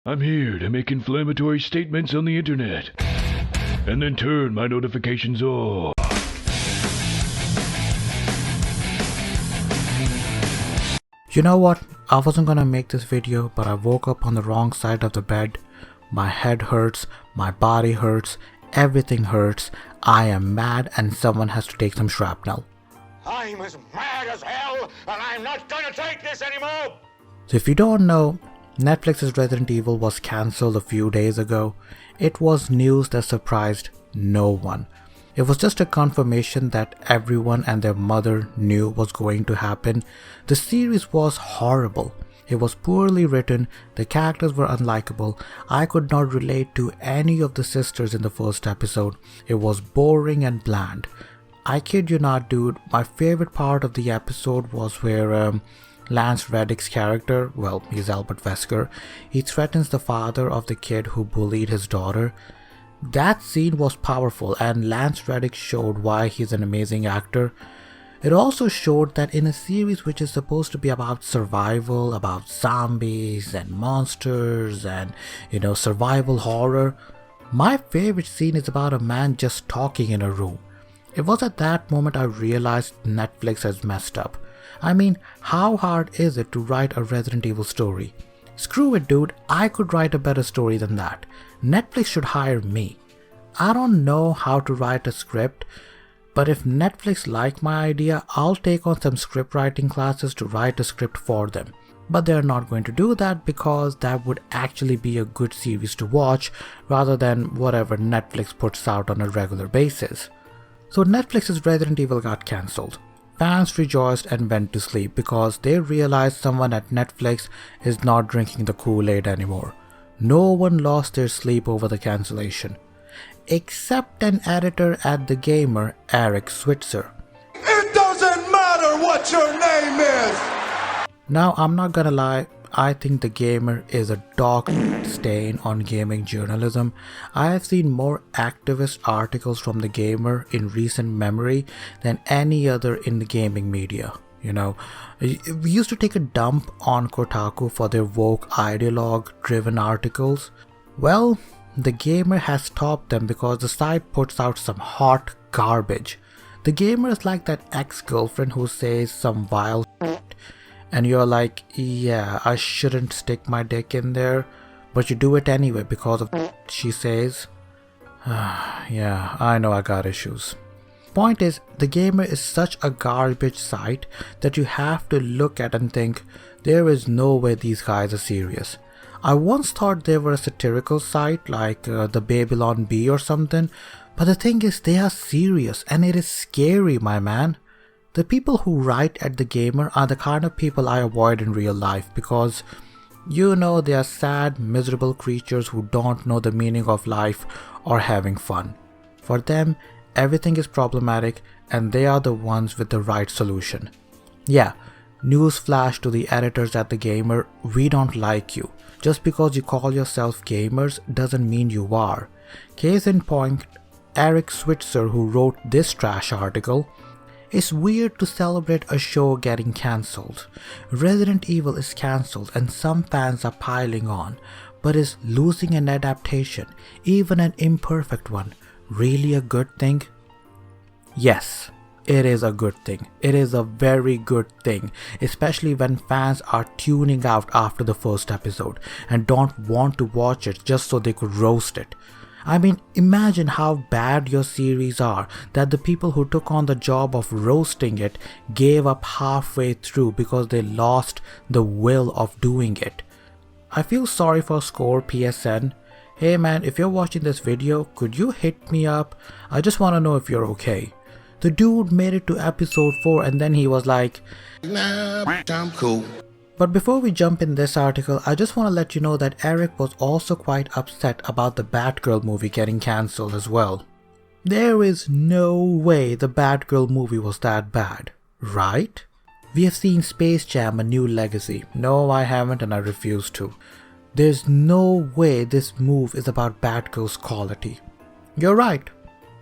I'm here to make inflammatory statements on the internet, and then turn my notifications off. You know what? I wasn't gonna make this video, but I woke up on the wrong side of the bed. My head hurts, my body hurts, everything hurts. I am mad and someone has to take some shrapnel. I'm as mad as hell, and I'm not gonna take this anymore! So if you don't know, Netflix's Resident Evil was cancelled a few days ago. It was news that surprised no one. It was just a confirmation that everyone and their mother knew was going to happen. The series was horrible. It was poorly written, the characters were unlikable, I could not relate to any of the sisters in the first episode. It was boring and bland. I kid you not, dude, my favorite part of the episode was where Lance Reddick's character, well, he's Albert Wesker, he threatens the father of the kid who bullied his daughter. That scene was powerful and Lance Reddick showed why he's an amazing actor. It also showed that in a series which is supposed to be about survival, about zombies and monsters and, survival horror, my favorite scene is about a man just talking in a room. It was at that moment I realized Netflix has messed up. I mean, how hard is it to write a Resident Evil story? Screw it, dude, I could write a better story than that. Netflix should hire me. I don't know how to write a script, but if Netflix like my idea, I'll take on some script writing classes to write a script for them. But they're not going to do that because that would actually be a good series to watch rather than whatever Netflix puts out on a regular basis. So Netflix's Resident Evil got cancelled. Fans rejoiced and went to sleep because they realized someone at Netflix is not drinking the Kool-Aid anymore. No one lost their sleep over the cancellation. Except an editor at The Gamer, Eric Switzer. It doesn't matter what your name is! Now, I'm not gonna lie, I think The Gamer is a dark stain on gaming journalism. I have seen more activist articles from The Gamer in recent memory than any other in the gaming media. We used to take a dump on Kotaku for their woke ideologue-driven articles. Well, The Gamer has topped them because the site puts out some hot garbage. The Gamer is like that ex-girlfriend who says some vile shit, and you're like, yeah, I shouldn't stick my dick in there, but you do it anyway because of she says. Yeah, I know I got issues. Point is, The Gamer is such a garbage site that you have to look at and think, there is no way these guys are serious. I once thought they were a satirical site like the Babylon Bee or something, but the thing is they are serious and it is scary, my man. The people who write at The Gamer are the kind of people I avoid in real life because, they are sad, miserable creatures who don't know the meaning of life or having fun. For them, everything is problematic and they are the ones with the right solution. Yeah, newsflash to the editors at The Gamer, we don't like you. Just because you call yourself gamers doesn't mean you are. Case in point, Eric Switzer, who wrote this trash article. It's weird to celebrate a show getting cancelled. Resident Evil is cancelled and some fans are piling on, but is losing an adaptation, even an imperfect one, really a good thing? Yes, it is a good thing. It is a very good thing, especially when fans are tuning out after the first episode and don't want to watch it just so they could roast it. I mean, imagine how bad your series are that the people who took on the job of roasting it gave up halfway through because they lost the will of doing it. I feel sorry for Score PSN. Hey man, if you're watching this video, could you hit me up? I just want to know if you're okay. The dude made it to episode 4 and then he was like, Nah, I'm cool. But before we jump in this article, I just want to let you know that Eric was also quite upset about the Batgirl movie getting cancelled as well. There is no way the Batgirl movie was that bad, right? We have seen Space Jam: A New Legacy. No, I haven't and I refuse to. There's no way this move is about Batgirl's quality. You're right,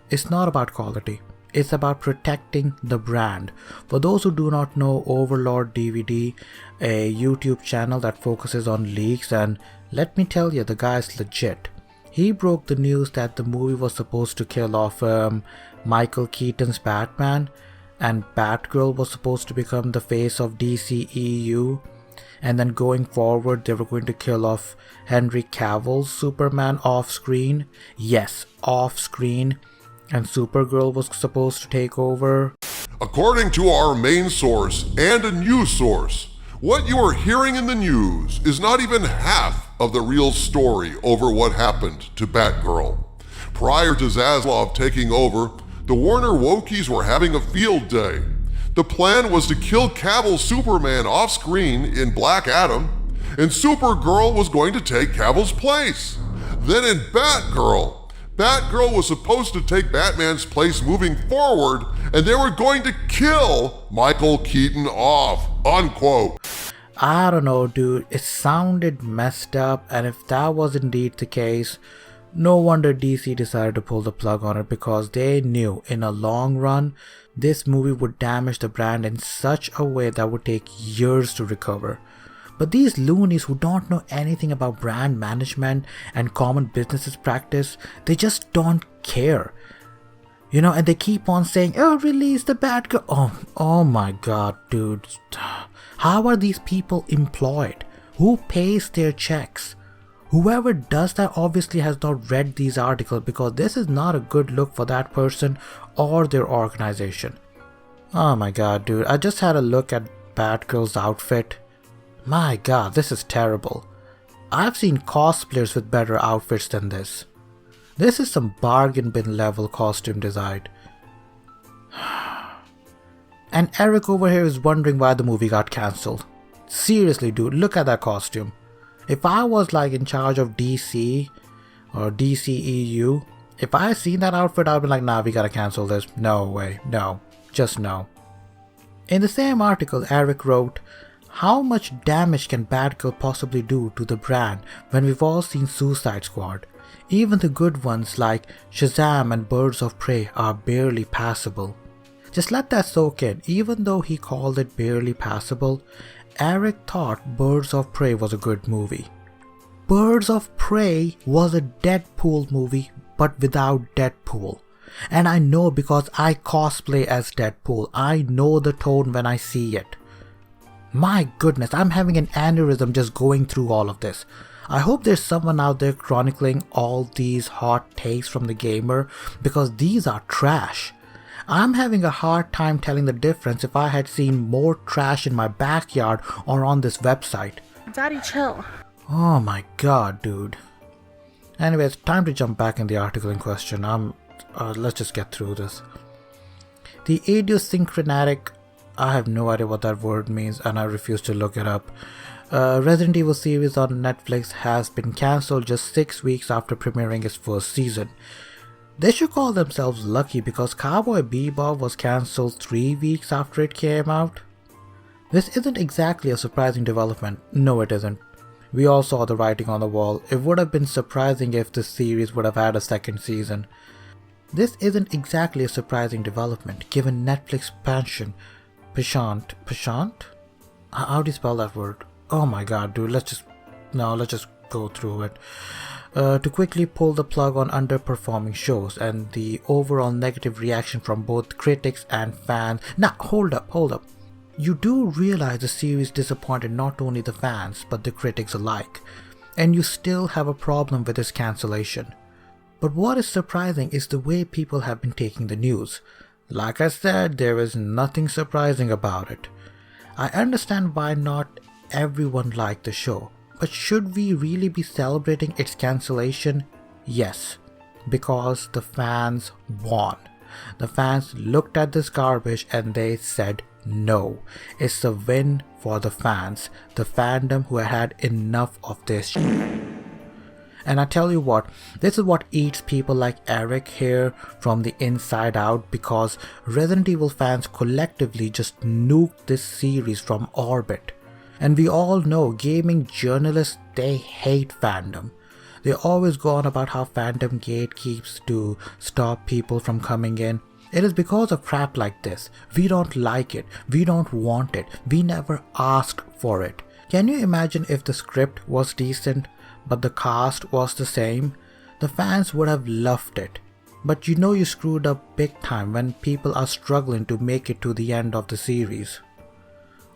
it's not about quality. It's about protecting the brand. For those who do not know, Overlord DVD, a YouTube channel that focuses on leaks, and let me tell you, the guy's legit. He broke the news that the movie was supposed to kill off Michael Keaton's Batman, and Batgirl was supposed to become the face of DCEU, and then going forward they were going to kill off Henry Cavill's Superman off screen. Yes, off screen. And Supergirl was supposed to take over. According to our main source and a news source, what you are hearing in the news is not even half of the real story over what happened to Batgirl. Prior to Zaslav taking over, the Warner Wokies were having a field day. The plan was to kill Cavill's Superman off screen in Black Adam, and Supergirl was going to take Cavill's place. Then in Batgirl was supposed to take Batman's place moving forward, and they were going to kill Michael Keaton off, unquote. I don't know, dude. It sounded messed up, and if that was indeed the case, no wonder DC decided to pull the plug on it, because they knew in a long run this movie would damage the brand in such a way that would take years to recover. But these loonies who don't know anything about brand management and common businesses practice, they just don't care. You know, and they keep on saying, oh, release the Batgirl. Oh my god, dude. How are these people employed? Who pays their checks? Whoever does that obviously has not read these articles, because this is not a good look for that person or their organization. Oh my god, dude. I just had a look at Batgirl's outfit. My god, this is terrible. I've seen cosplayers with better outfits than this. This is some bargain bin level costume design. And Eric over here is wondering why the movie got cancelled. Seriously, dude, look at that costume. If I was like in charge of DC or DCEU, if I seen that outfit, I'd be like, nah, we gotta cancel this. No way, no, just no. In the same article, Eric wrote, how much damage can Batgirl possibly do to the brand when we've all seen Suicide Squad? Even the good ones like Shazam and Birds of Prey are barely passable. Just let that soak in. Even though he called it barely passable, Eric thought Birds of Prey was a good movie. Birds of Prey was a Deadpool movie, but without Deadpool. And I know because I cosplay as Deadpool. I know the tone when I see it. My goodness, I'm having an aneurysm just going through all of this. I hope there's someone out there chronicling all these hot takes from the gamer, because these are trash. I'm having a hard time telling the difference if I had seen more trash in my backyard or on this website. Daddy, chill. Oh my god, dude. Anyways, time to jump back in the article in question. Let's just get through this. The idiosyncratic, I have no idea what that word means and I refuse to look it up. Resident Evil series on Netflix has been cancelled just 6 weeks after premiering its first season. They should call themselves lucky, because Cowboy Bebop was cancelled 3 weeks after it came out. This isn't exactly a surprising development. No, it isn't. We all saw the writing on the wall. It would have been surprising if this series would have had a second season. This isn't exactly a surprising development, given Netflix's passion. Pashant? How do you spell that word? Oh my god, dude, let's just go through it. To quickly pull the plug on underperforming shows and the overall negative reaction from both critics and fans. Now, hold up. You do realize the series disappointed not only the fans but the critics alike, and you still have a problem with its cancellation. But what is surprising is the way people have been taking the news. Like I said, there is nothing surprising about it. I understand why not everyone liked the show, but should we really be celebrating its cancellation? Yes, because the fans won. The fans looked at this garbage and they said no. It's a win for the fans, the fandom who had enough of this. And I tell you what, this is what eats people like Eric here from the inside out, because Resident Evil fans collectively just nuked this series from orbit. And we all know gaming journalists, they hate fandom. They always go on about how fandom gatekeeps to stop people from coming in. It is because of crap like this. We don't like it, we don't want it, we never asked for it. Can you imagine if the script was decent, but the cast was the same? The fans would have loved it. But you know you screwed up big time when people are struggling to make it to the end of the series.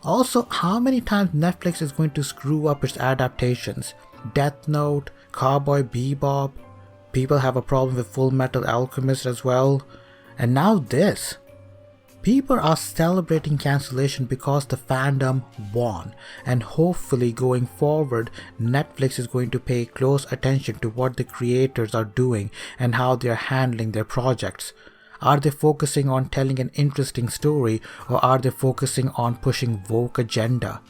Also, how many times Netflix is going to screw up its adaptations? Death Note, Cowboy Bebop, people have a problem with Full Metal Alchemist as well, and now this. People are celebrating cancellation because the fandom won, and hopefully going forward Netflix is going to pay close attention to what the creators are doing and how they are handling their projects. Are they focusing on telling an interesting story, or are they focusing on pushing woke agenda?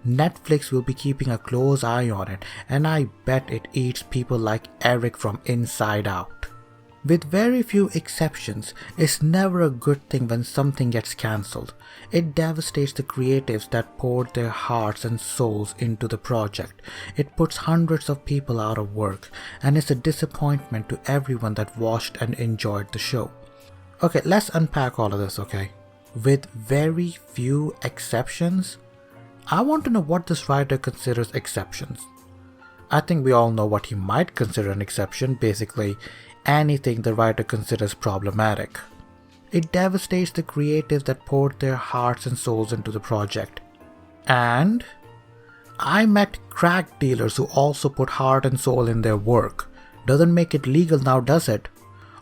Netflix will be keeping a close eye on it, and I bet it eats people like Eric from inside out. With very few exceptions, it's never a good thing when something gets cancelled. It devastates the creatives that poured their hearts and souls into the project. It puts hundreds of people out of work, and it's a disappointment to everyone that watched and enjoyed the show. Okay, let's unpack all of this, okay? With very few exceptions? I want to know what this writer considers exceptions. I think we all know what he might consider an exception, basically anything the writer considers problematic. It devastates the creatives that poured their hearts and souls into the project. And I met crack dealers who also put heart and soul in their work. Doesn't make it legal now, does it?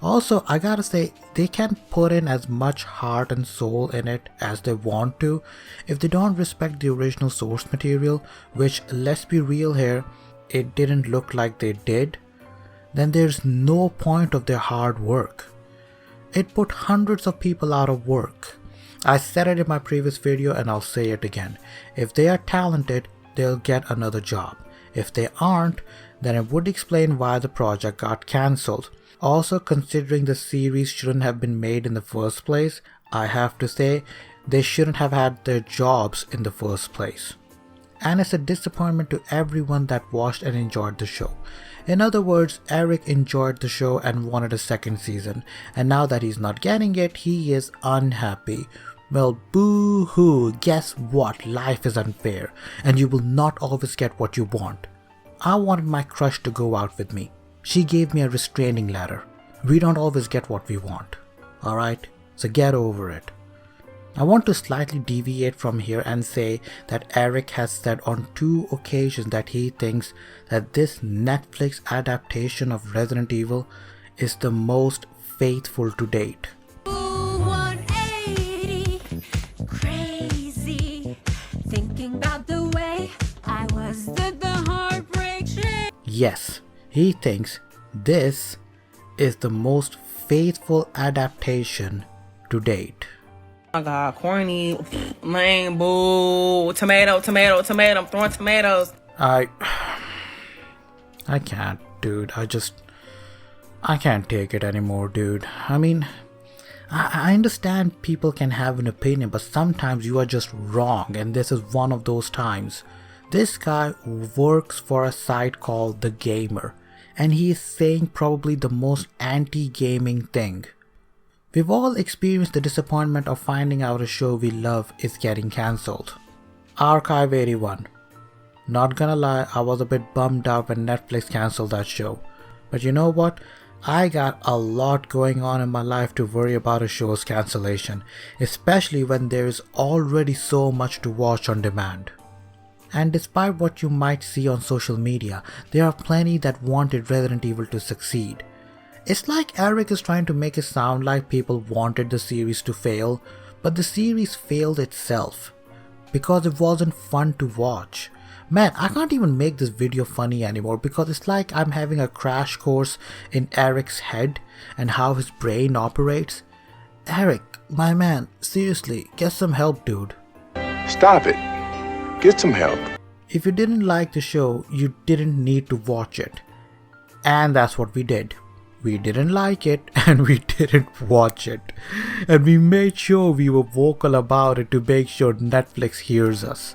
Also, I gotta say, they can put in as much heart and soul in it as they want to. If they don't respect the original source material, which, let's be real here, it didn't look like they did, then there's no point of their hard work. It put hundreds of people out of work. I said it in my previous video and I'll say it again. If they are talented, they'll get another job. If they aren't, then it would explain why the project got cancelled. Also, considering the series shouldn't have been made in the first place, I have to say they shouldn't have had their jobs in the first place. And it's a disappointment to everyone that watched and enjoyed the show. In other words, Eric enjoyed the show and wanted a second season, and now that he's not getting it, he is unhappy. Well, boo-hoo, guess what? Life is unfair, and you will not always get what you want. I wanted my crush to go out with me. She gave me a restraining letter. We don't always get what we want. Alright? So get over it. I want to slightly deviate from here and say that Eric has said on 2 occasions that he thinks that this Netflix adaptation of Resident Evil is the most faithful to date. 180, crazy, thinking about the way I was the heartbreak shit. Yes, he thinks this is the most faithful adaptation to date. Oh my god, corny, lame, boo, tomato, I'm throwing tomatoes. I can't, dude. I can't take it anymore, dude. I mean, I understand people can have an opinion, but sometimes you are just wrong, and this is one of those times. This guy works for a site called The Gamer, and he is saying probably the most anti-gaming thing. We've all experienced the disappointment of finding out a show we love is getting cancelled. Archive 81. Not gonna lie, I was a bit bummed out when Netflix cancelled that show. But you know what? I got a lot going on in my life to worry about a show's cancellation, especially when there is already so much to watch on demand. And despite what you might see on social media, there are plenty that wanted Resident Evil to succeed. It's like Eric is trying to make it sound like people wanted the series to fail, but the series failed itself because it wasn't fun to watch. Man, I can't even make this video funny anymore because it's like I'm having a crash course in Eric's head and how his brain operates. Eric, my man, seriously, get some help, dude. Stop it. Get some help. If you didn't like the show, you didn't need to watch it. And that's what we did. We didn't like it and we didn't watch it. And we made sure we were vocal about it to make sure Netflix hears us.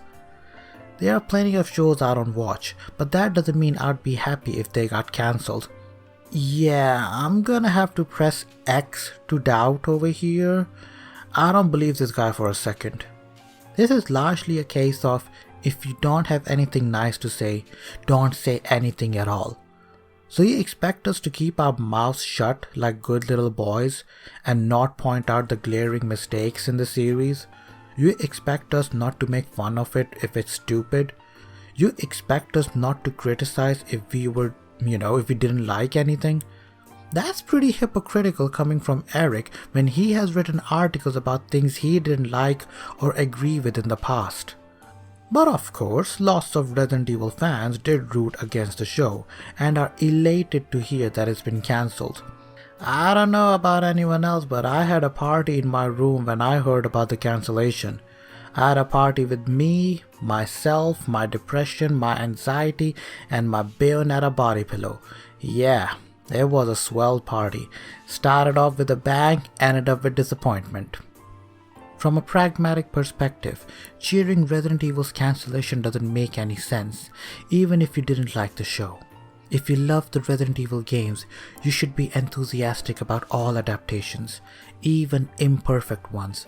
There are plenty of shows I don't watch, but that doesn't mean I'd be happy if they got cancelled. Yeah, I'm gonna have to press X to doubt over here. I don't believe this guy for a second. This is largely a case of if you don't have anything nice to say, don't say anything at all. So you expect us to keep our mouths shut like good little boys and not point out the glaring mistakes in the series? You expect us not to make fun of it if it's stupid? You expect us not to criticize if we were, if we didn't like anything? That's pretty hypocritical coming from Eric when he has written articles about things he didn't like or agree with in the past. But of course, lots of Resident Evil fans did root against the show and are elated to hear that it's been cancelled. I don't know about anyone else, but I had a party in my room when I heard about the cancellation. I had a party with me, myself, my depression, my anxiety, and my Bayonetta body pillow. Yeah, it was a swell party. Started off with a bang, ended up with disappointment. From a pragmatic perspective, cheering Resident Evil's cancellation doesn't make any sense, even if you didn't like the show. If you love the Resident Evil games, you should be enthusiastic about all adaptations, even imperfect ones.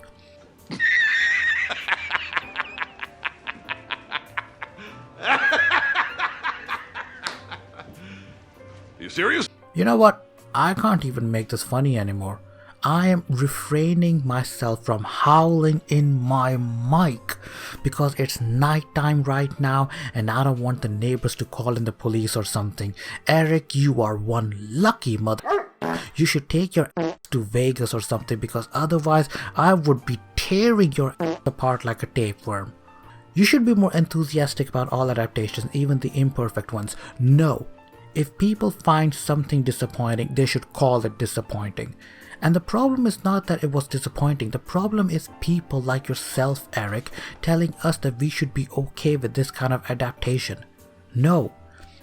You serious? You know what? I can't even make this funny anymore. I am refraining myself from howling in my mic because it's nighttime right now and I don't want the neighbors to call in the police or something. Eric, you are one lucky mother. You should take your ass to Vegas or something because otherwise I would be tearing your ass apart like a tapeworm. You should be more enthusiastic about all adaptations, even the imperfect ones. No. If people find something disappointing, they should call it disappointing. And the problem is not that it was disappointing. The problem is people like yourself, Eric, telling us that we should be okay with this kind of adaptation. No.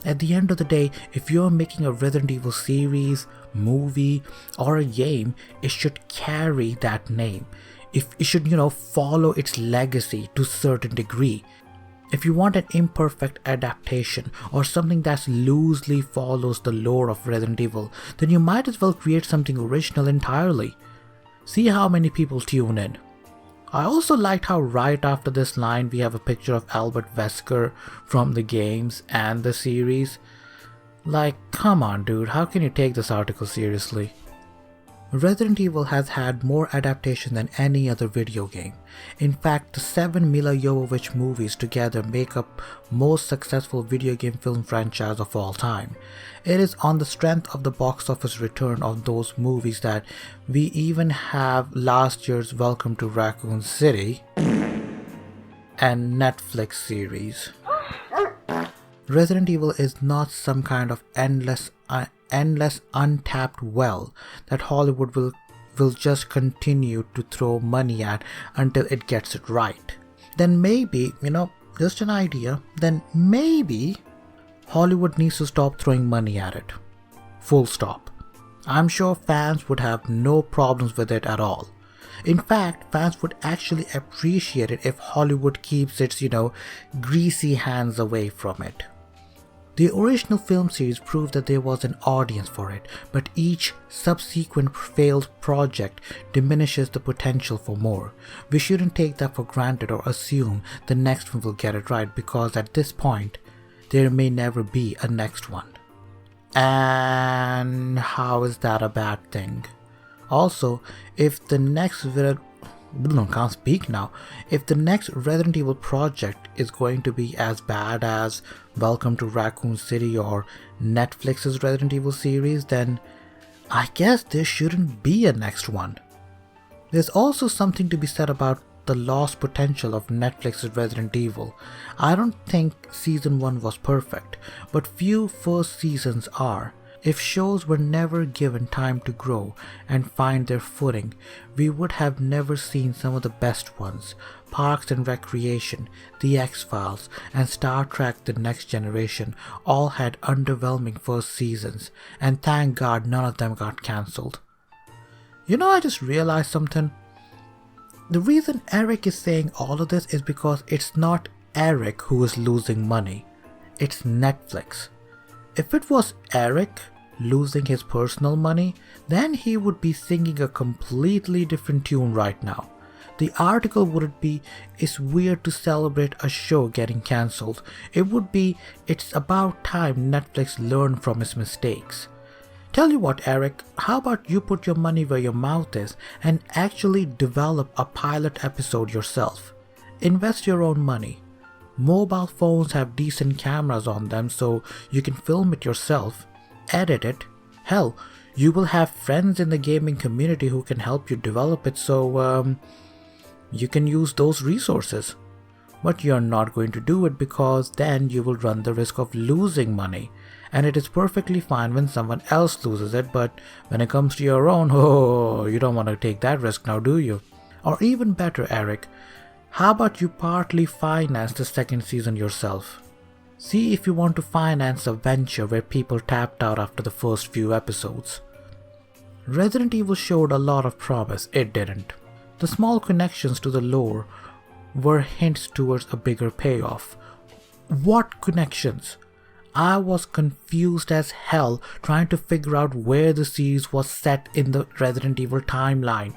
At the end of the day, if you're making a Resident Evil series, movie, or a game, it should carry that name. It should, follow its legacy to a certain degree. If you want an imperfect adaptation or something that loosely follows the lore of Resident Evil, then you might as well create something original entirely. See how many people tune in. I also liked how right after this line we have a picture of Albert Wesker from the games and the series. Like, come on dude, how can you take this article seriously? Resident Evil has had more adaptation than any other video game. In fact, the 7 Milla Jovovich movies together make up most successful video game film franchise of all time. It is on the strength of the box office return of those movies that we even have last year's Welcome to Raccoon City and Netflix series. Resident Evil is not some kind of endless untapped well that Hollywood will just continue to throw money at until it gets it right. Then maybe, just an idea, then maybe Hollywood needs to stop throwing money at it. Full stop. I'm sure fans would have no problems with it at all. In fact, fans would actually appreciate it if Hollywood keeps its, greasy hands away from it. The original film series proved that there was an audience for it, but each subsequent failed project diminishes the potential for more. We shouldn't take that for granted or assume the next one will get it right, because at this point, there may never be a next one. And how is that a bad thing? Also, if the next If the next Resident Evil project is going to be as bad as Welcome to Raccoon City or Netflix's Resident Evil series, then I guess there shouldn't be a next one. There's also something to be said about the lost potential of Netflix's Resident Evil. I don't think season 1 was perfect, but few first seasons are. If shows were never given time to grow and find their footing, we would have never seen some of the best ones. Parks and Recreation, The X-Files, and Star Trek The Next Generation all had underwhelming first seasons, and thank God none of them got cancelled. I just realized something. The reason Eric is saying all of this is because it's not Eric who is losing money. It's Netflix. If it was Eric, losing his personal money, then he would be singing a completely different tune right now. The article wouldn't be, "It's weird to celebrate a show getting cancelled." It would be, "It's about time Netflix learned from its mistakes." Tell you what, Eric, how about you put your money where your mouth is and actually develop a pilot episode yourself? Invest your own money. Mobile phones have decent cameras on them, so you can film it yourself, edit it. Hell, you will have friends in the gaming community who can help you develop it, so you can use those resources. But you're not going to do it because then you will run the risk of losing money. And it is perfectly fine when someone else loses it, but when it comes to your own, you don't want to take that risk now, do you? Or even better, Eric, how about you partly finance the second season yourself? See if you want to finance a venture where people tapped out after the first few episodes. Resident Evil showed a lot of promise, it didn't. The small connections to the lore were hints towards a bigger payoff. What connections? I was confused as hell trying to figure out where the series was set in the Resident Evil timeline.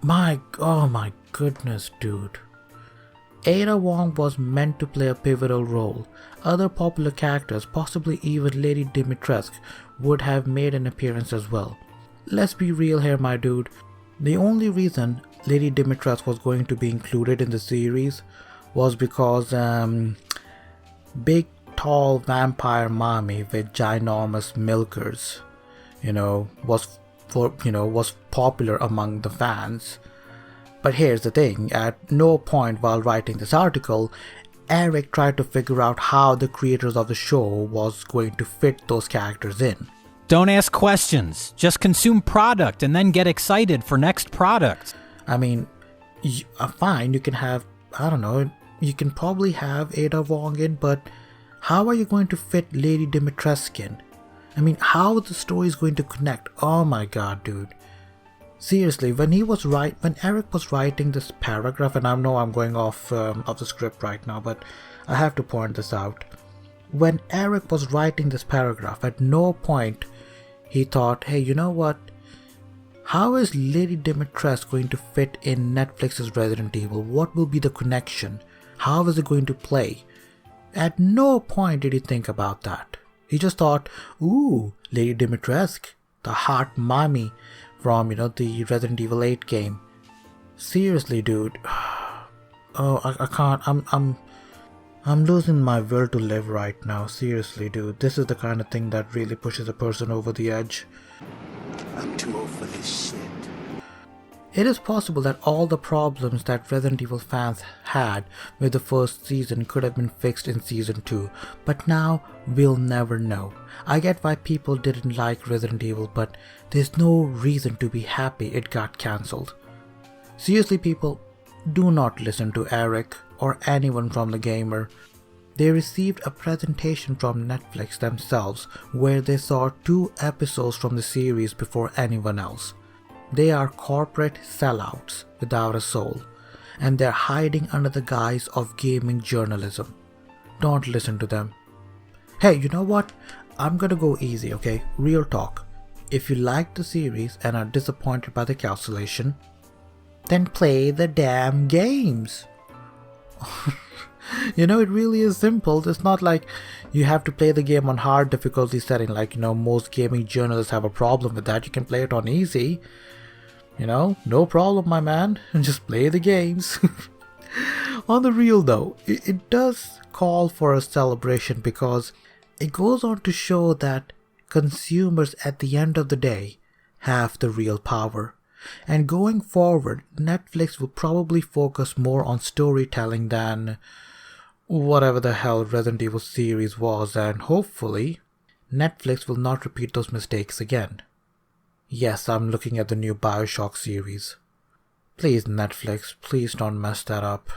Oh my goodness, dude. Ada Wong was meant to play a pivotal role. Other popular characters, possibly even Lady Dimitrescu, would have made an appearance as well. Let's be real here, my dude. The only reason Lady Dimitrescu was going to be included in the series was because big tall vampire mommy with ginormous milkers, was popular among the fans. But here's the thing, at no point while writing this article, Eric tried to figure out how the creators of the show was going to fit those characters in. Don't ask questions, just consume product and then get excited for next product. I mean, fine, you can have, you can probably have Ada Wong in, but how are you going to fit Lady Dimitrescu in? I mean, how the story is going to connect? Oh my god, dude. Seriously, when Eric was writing this paragraph, and I know I'm going off the script right now, but I have to point this out. When Eric was writing this paragraph, at no point he thought, hey, you know what? How is Lady Dimitrescu going to fit in Netflix's Resident Evil? What will be the connection? How is it going to play? At no point did he think about that. He just thought, ooh, Lady Dimitrescu, the hot mommy from, the Resident Evil 8 game. Seriously, dude. Oh, I can't. I'm losing my will to live right now. Seriously, dude. This is the kind of thing that really pushes a person over the edge. I'm too old for this shit. It is possible that all the problems that Resident Evil fans had with the first season could have been fixed in season 2, but now we'll never know. I get why people didn't like Resident Evil, but there's no reason to be happy it got cancelled. Seriously, people, do not listen to Eric or anyone from The Gamer. They received a presentation from Netflix themselves where they saw 2 episodes from the series before anyone else. They are corporate sellouts without a soul, and they're hiding under the guise of gaming journalism. Don't listen to them. Hey, you know what? I'm gonna go easy, okay? Real talk. If you like the series and are disappointed by the cancellation, then play the damn games. It really is simple. It's not like you have to play the game on hard difficulty setting like, most gaming journalists have a problem with that. You can play it on easy. No problem, my man. Just play the games. On the real though, it does call for a celebration because it goes on to show that consumers at the end of the day have the real power. And going forward, Netflix will probably focus more on storytelling than whatever the hell Resident Evil series was, and hopefully Netflix will not repeat those mistakes again. Yes, I'm looking at the new BioShock series. Please, Netflix, please don't mess that up.